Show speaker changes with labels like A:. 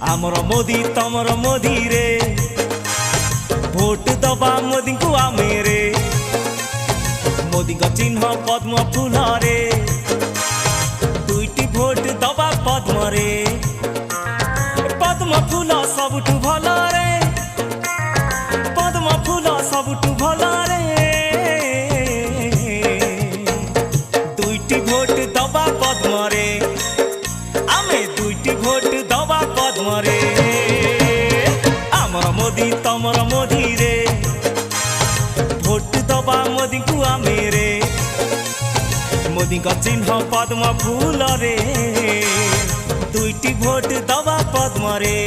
A: आमर मोदी तमर मोदी रे भोट दबा मोदी को आमे रे मोदी का चिन्ह पद्म फूल रे दुईटी भोट दबा पद्म रे पद्म फूल सबुठु भल रे पद्म फूल सबुठु भल रे दुईटी भोट दबा पद्म रे आमे दुईटी भोट दबा पद्म रे आमर मोदी तमर मोदी रे भोट दबा मोदी को आमे रे मोदी का चिन्ह पद्म फूल रे दुईटी भोट दबा पद्म रे।